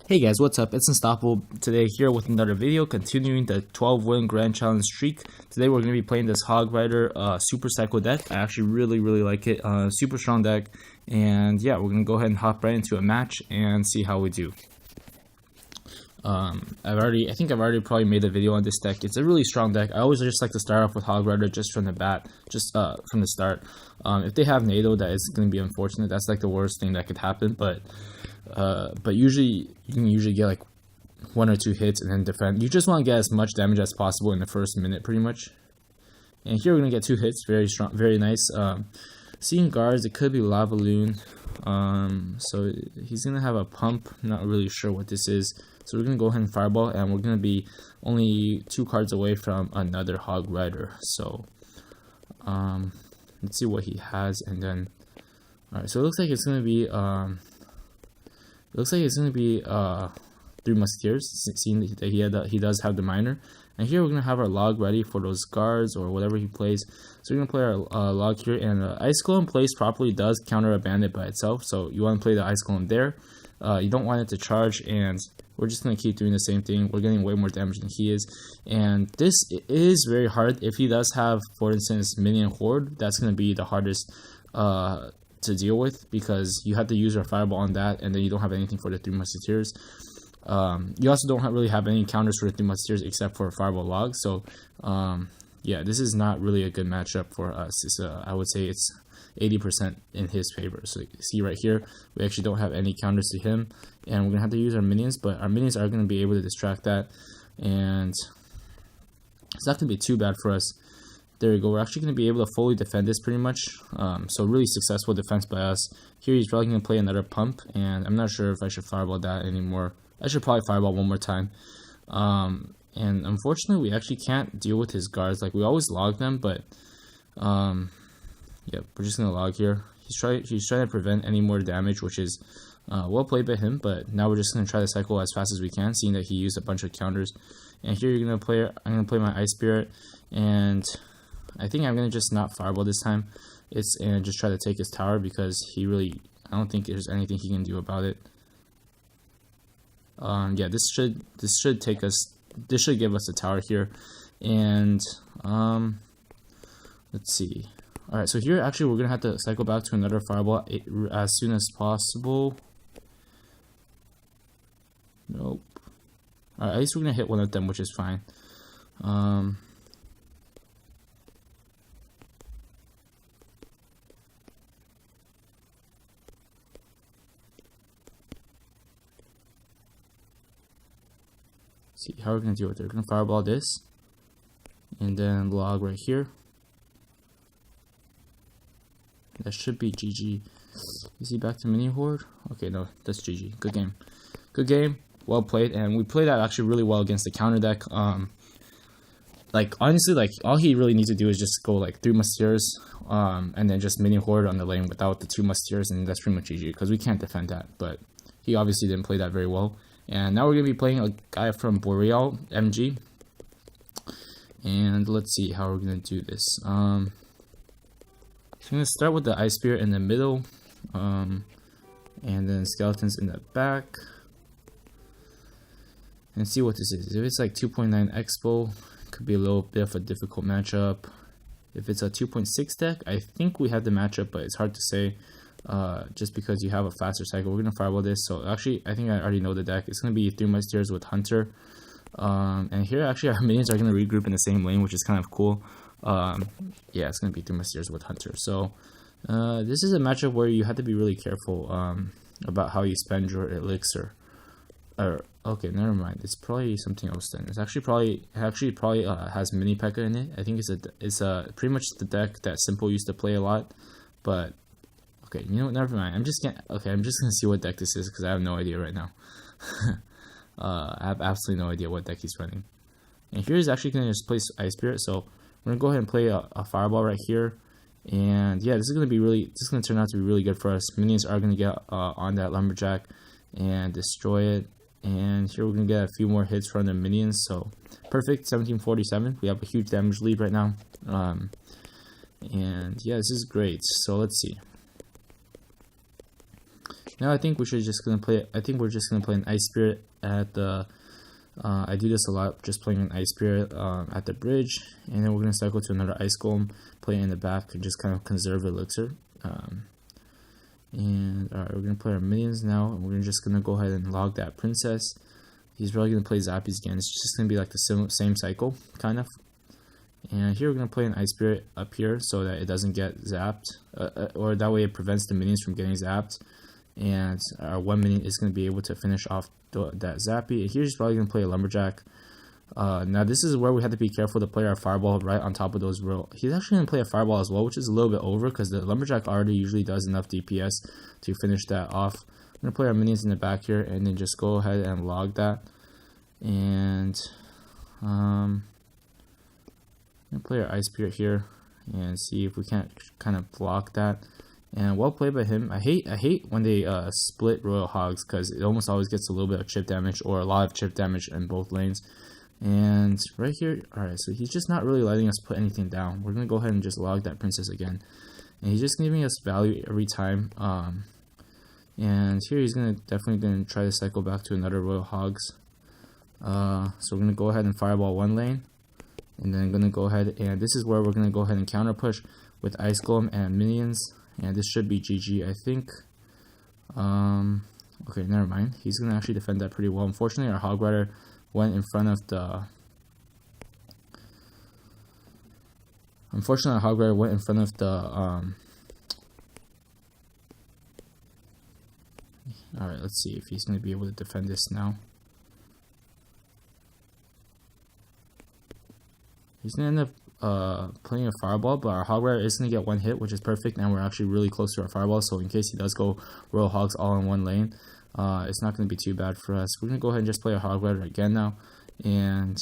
Hey guys, what's up? It's Unstoppable today here with another video continuing the 12 win grand challenge streak. Today we're going to be playing this Hog Rider Supercycle deck. I actually really like it. Super strong deck, and yeah, we're going to go ahead and hop right into a match and see how we do. I think I've already probably made a video on this deck. It's a really strong deck. I always just like to start off with Hog Rider just from the bat, from the start. If they have NATO, that is going to be unfortunate. That's like the worst thing that could happen, but usually you can get like 1 or 2 hits and then defend. You just want to get as much damage as possible in the first minute, pretty much. And here we're gonna get 2 hits, very strong, very nice. Seeing guards, it could be Lava Loon. So he's gonna have a pump. Not really sure what this is. So we're gonna go ahead and fireball, and we're gonna be only 2 cards away from another Hog Rider. So let's see what he has, and then alright. So it looks like it's gonna be Three Musketeers, seeing that he does have the miner. And here we're gonna have our log ready for those guards or whatever he plays. So we're gonna play our log here, and Ice Golem placed properly does counter a bandit by itself. So you want to play the Ice Golem there. You don't want it to charge, and we're just gonna keep doing the same thing. We're getting way more damage than he is, and this is very hard. If he does have, for instance, minion horde, that's gonna be the hardest to deal with, because you have to use your fireball on that, and then you don't have anything for the 3 Musketeers. You also don't really have any counters for the 3 Musketeers except for fireball log. So yeah, this is not really a good matchup for us. I would say it's 80% in his favor. So you see right here, we actually don't have any counters to him, and we're gonna have to use our minions, but our minions are gonna be able to distract that, and it's not gonna be too bad for us. There we go. We're actually going to be able to fully defend this pretty much. So really successful defense by us. Here he's probably going to play another pump, and I'm not sure if I should fireball that anymore. I should probably fireball one more time. And unfortunately, we actually can't deal with his guards. Like, we always log them, but yeah, we're just going to log here. He's trying to prevent any more damage, which is well played by him. But now we're just going to try to cycle as fast as we can, seeing that he used a bunch of counters. And here I'm going to play my Ice Spirit, and I think I'm gonna just not fireball this time. And just try to take his tower, because I don't think there's anything he can do about it. Yeah, this should give us a tower here, and let's see. All right, so here actually we're gonna have to cycle back to another fireball as soon as possible. Nope. All right, at least we're gonna hit one of them, which is fine. See how we're gonna deal with it. We're gonna fireball this, and then log right here. That should be GG. Is he back to mini horde? Okay, no, that's GG. Good game. Good game. Well played, and we played that actually really well against the counter deck. Like, honestly, like, all he really needs to do is just go like 3 Musketeers, and then just mini horde on the lane without the 2 Musketeers, and that's pretty much GG, because we can't defend that. But he obviously didn't play that very well. And now we're going to be playing a guy from Boreal, MG. And let's see how we're going to do this. So I'm going to start with the Ice Spirit in the middle. And then Skeletons in the back. And see what this is. If it's like 2.9 Expo, it could be a little bit of a difficult matchup. If it's a 2.6 deck, I think we have the matchup, but it's hard to say. Just because you have a faster cycle. We're gonna fireball this. So actually, I think I already know the deck. It's gonna be 3 Musketeers with Hunter, and here actually our minions are gonna regroup in the same lane, which is kind of cool. Yeah, it's gonna be 3 Musketeers with Hunter. So this is a matchup where you have to be really careful about how you spend your elixir. Okay, never mind. It's probably something else then. It's actually probably has mini P.E.K.K.A in it. I think it's pretty much the deck that Simple used to play a lot, but. Okay, you know what, never mind. I'm just gonna see what deck this is, because I have no idea right now. I have absolutely no idea what deck he's running. And here he's actually gonna just play Ice Spirit, so we're gonna go ahead and play a fireball right here. And yeah, this is gonna turn out to be really good for us. Minions are gonna get on that lumberjack and destroy it. And here we're gonna get a few more hits from the minions. So perfect, 1747. We have a huge damage lead right now. And yeah, this is great. So let's see. Now I think we're just gonna play an Ice Spirit at the. I do this a lot, just playing an Ice Spirit at the bridge, and then we're gonna cycle to another Ice Golem, play it in the back, and just kind of conserve elixir. And alright, we're gonna play our minions now, and we're just gonna go ahead and log that princess. He's probably gonna play Zappies again. It's just gonna be like the same cycle, kind of. And here we're gonna play an Ice Spirit up here so that it doesn't get zapped, or that way it prevents the minions from getting zapped. And our one minion is going to be able to finish off that Zappy. And here he's probably going to play a Lumberjack. Now this is where we have to be careful to play our Fireball right on top of those He's actually going to play a Fireball as well, which is a little bit over because the Lumberjack already usually does enough DPS to finish that off. I'm going to play our minions in the back here and then just go ahead and log that. And I'm going to play our Ice Spirit here and see if we can't kind of block that. And well played by him. I hate when they split Royal Hogs because it almost always gets a little bit of chip damage or a lot of chip damage in both lanes. And right here, alright, so he's just not really letting us put anything down. We're going to go ahead and just log that princess again. And he's just giving us value every time. And here he's definitely going to try to cycle back to another Royal Hogs. So we're going to go ahead and Fireball one lane. And then going to go ahead, and this is where we're going to go ahead and counter push with Ice Golem and minions. And this should be GG, I think. Okay, never mind. He's going to actually defend that pretty well. Unfortunately, our Hog Rider went in front of the... Alright, let's see if he's going to be able to defend this now. He's going to end up playing a Fireball, but our Hog Rider is going to get one hit, which is perfect, and we're actually really close to our Fireball, so in case he does go Royal Hogs all in one lane, it's not going to be too bad for us. We're going to go ahead and just play our Hog Rider again now, and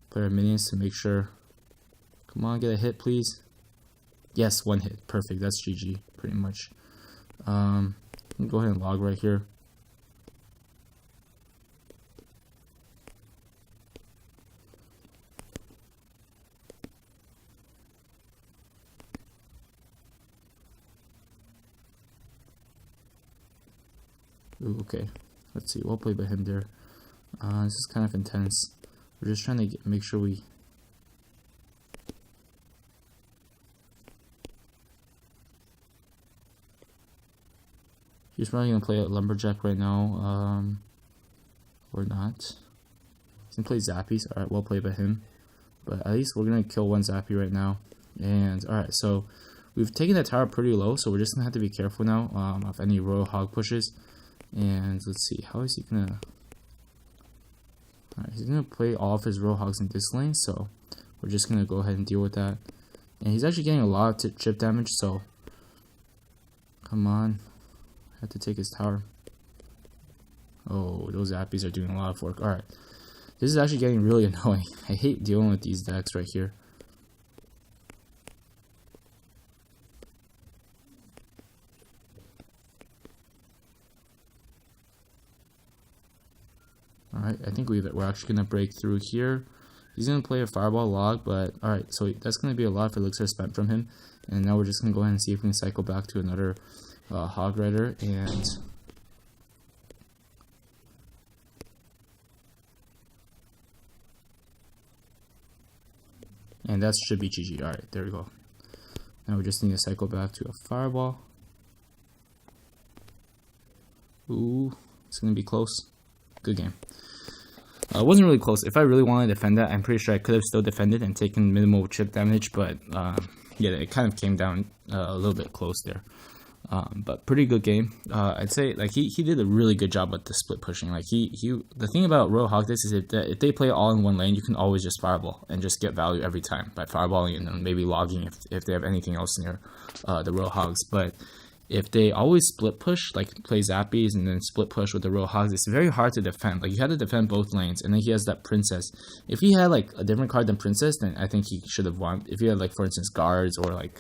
play our minions to make sure. Come on, get a hit, please. Yes, one hit. Perfect. That's GG, pretty much. I'm going to go ahead and log right here. Ooh, okay, let's see, well played by him there. This is kind of intense. We're just trying to make sure we... He's probably going to play a Lumberjack right now, or not. He's going to play Zappies. Alright, well played by him. But at least we're going to kill one Zappy right now. And, alright, so we've taken that tower pretty low, so we're just going to have to be careful now of any Royal Hog pushes. And let's see, how is he gonna... Alright, he's gonna play all of his Royal Hogs in this lane, so we're just gonna go ahead and deal with that. And he's actually getting a lot of chip damage, so come on, I have to take his tower. Oh, those Zappies are doing a lot of work. Alright, this is actually getting really annoying. I hate dealing with these decks right here. Alright, I think we're actually going to break through here. He's going to play a Fireball log, but alright, so that's going to be a lot of elixir spent from him. And now we're just going to go ahead and see if we can cycle back to another Hog Rider. And that should be GG. Alright, there we go. Now we just need to cycle back to a Fireball. Ooh, it's going to be close. Good game. It wasn't really close. If I really wanted to defend that, I'm pretty sure I could have still defended and taken minimal chip damage, but yeah, it kind of came down a little bit close there. But pretty good game. I'd say like he did a really good job with the split pushing. Like the thing about Royal Hog this is if they play all in one lane, you can always just Fireball and just get value every time by Fireballing and then maybe logging if they have anything else near the Royal Hogs. But if they always split push, like play Zappies and then split push with the Royal Hogs, it's very hard to defend. Like you have to defend both lanes, and then he has that Princess. If he had like a different card than Princess, then I think he should have won. If he had like, for instance, Guards or like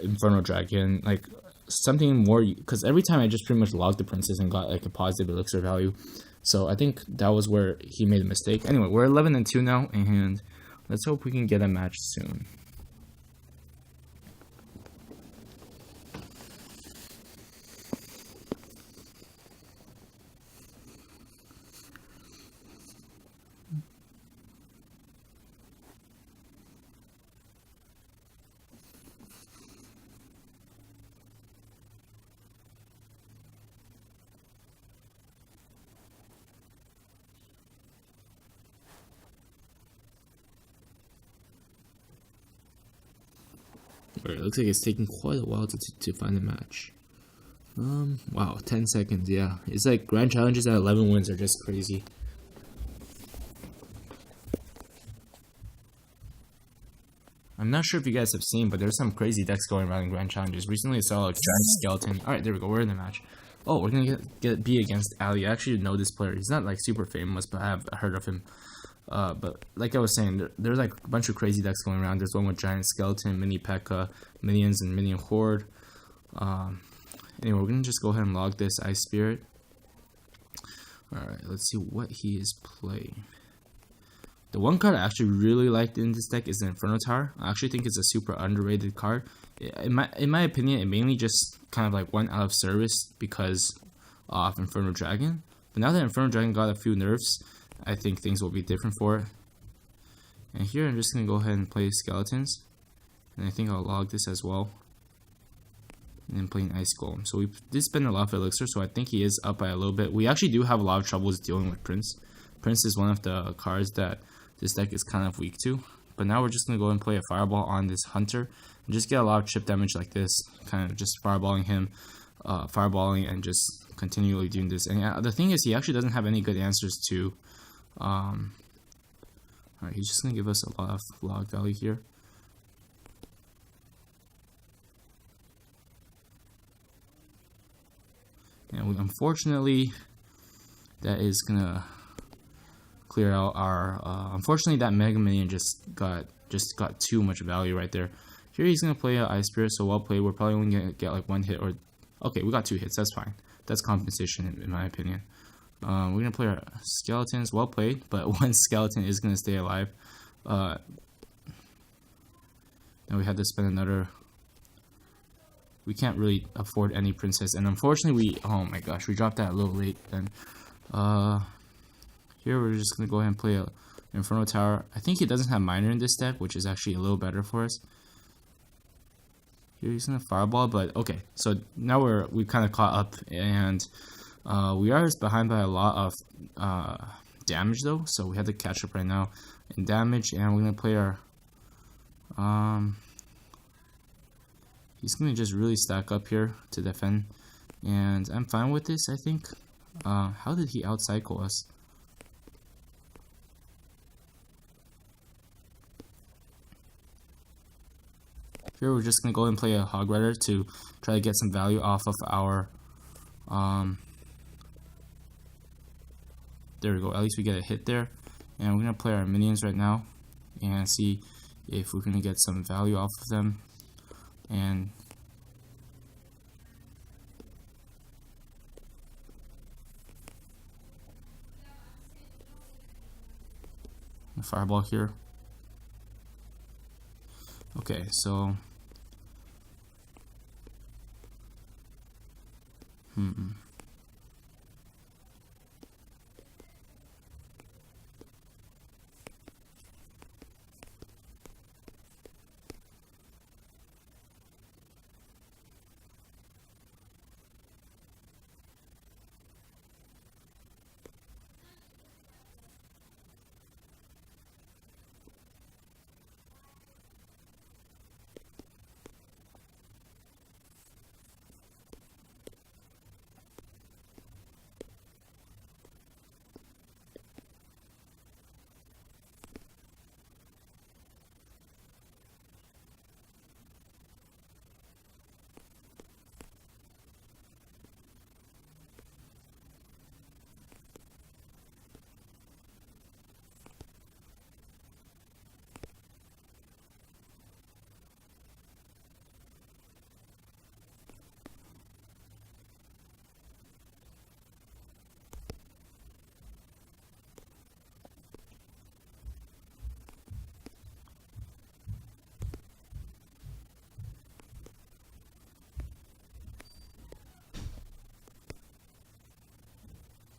Inferno Dragon, like something more, because every time I just pretty much logged the Princess and got like a positive elixir value. So I think that was where he made a mistake. Anyway, we're 11-2 now, and let's hope we can get a match soon. Alright, looks like it's taking quite a while to find a match. Wow, 10 seconds, yeah. It's like grand challenges at 11 wins are just crazy. I'm not sure if you guys have seen, but there's some crazy decks going around in grand challenges. Recently I saw like Giant Skeleton. Alright, there we go, we're in the match. Oh, we're gonna be against Ali. I actually know this player. He's not like super famous, but I have heard of him. But like I was saying, there's like a bunch of crazy decks going around. There's one with Giant Skeleton, Mini P.E.K.K.A, Minions, and Minion Horde. Anyway, we're gonna just go ahead and log this Ice Spirit. Alright, let's see what he is playing. The one card I actually really liked in this deck is the Inferno Tower. I actually think it's a super underrated card. In my opinion, it mainly just kind of like went out of service because of Inferno Dragon. But now that Inferno Dragon got a few nerfs, I think things will be different for it. And here I'm just going to go ahead and play Skeletons. And I think I'll log this as well. And then playing Ice Golem. So we did spend a lot of Elixir, so I think he is up by a little bit. We actually do have a lot of troubles dealing with Prince. Prince is one of the cards that this deck is kind of weak to. But now we're just going to go and play a Fireball on this Hunter. And just get a lot of chip damage like this. Kind of just fireballing him. Fireballing and just continually doing this. And the thing is, he actually doesn't have any good answers to... Alright, he's just going to give us a lot of log value here. And unfortunately, that is going to clear out our... unfortunately, that Mega Minion just got too much value right there. Here he's going to play an Ice Spirit, so well played. We're probably only going to get like one hit or... Okay, we got 2 hits, that's fine. That's compensation in my opinion. We're going to play our Skeletons, well played, but one Skeleton is going to stay alive. Now we had to spend another... We can't really afford any Princess, and unfortunately oh my gosh, we dropped that a little late then. Here we're just going to go ahead and play an Inferno Tower. I think he doesn't have Miner in this deck, which is actually a little better for us. Here he's going to Fireball, but okay, so now we've kind of caught up, and we are behind by a lot of damage though, so we have to catch up right now in damage, and we're going to play our... he's going to just really stack up here to defend, and I'm fine with this, I think. How did he outcycle us? Here we're just going to go and play a Hog Rider to try to get some value off of our... there we go, at least we get a hit there. And we're going to play our Minions right now and see if we're going to get some value off of them. And a Fireball here. Okay, so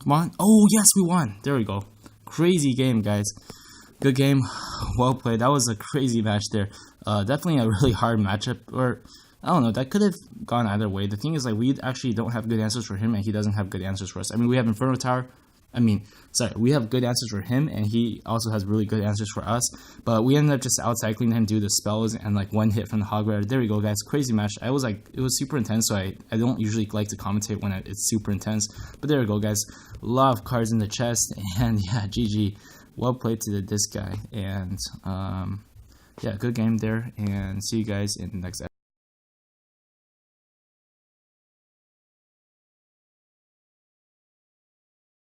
come on. Oh, yes, we won. There we go. Crazy game, guys. Good game. Well played. That was a crazy match there. Definitely a really hard matchup. Or, I don't know. That could have gone either way. The thing is, like, we actually don't have good answers for him, and he doesn't have good answers for us. I mean, we have Inferno Tower. we have good answers for him, and he also has really good answers for us. But we ended up just outcycling him, do the spells, and like one hit from the hog rider. There we go, guys. Crazy match. It was super intense, so I don't usually like to commentate when it's super intense. But there we go, guys. A lot of cards in the chest, and yeah, GG. Well played to this guy, and yeah, good game there, and see you guys in the next episode.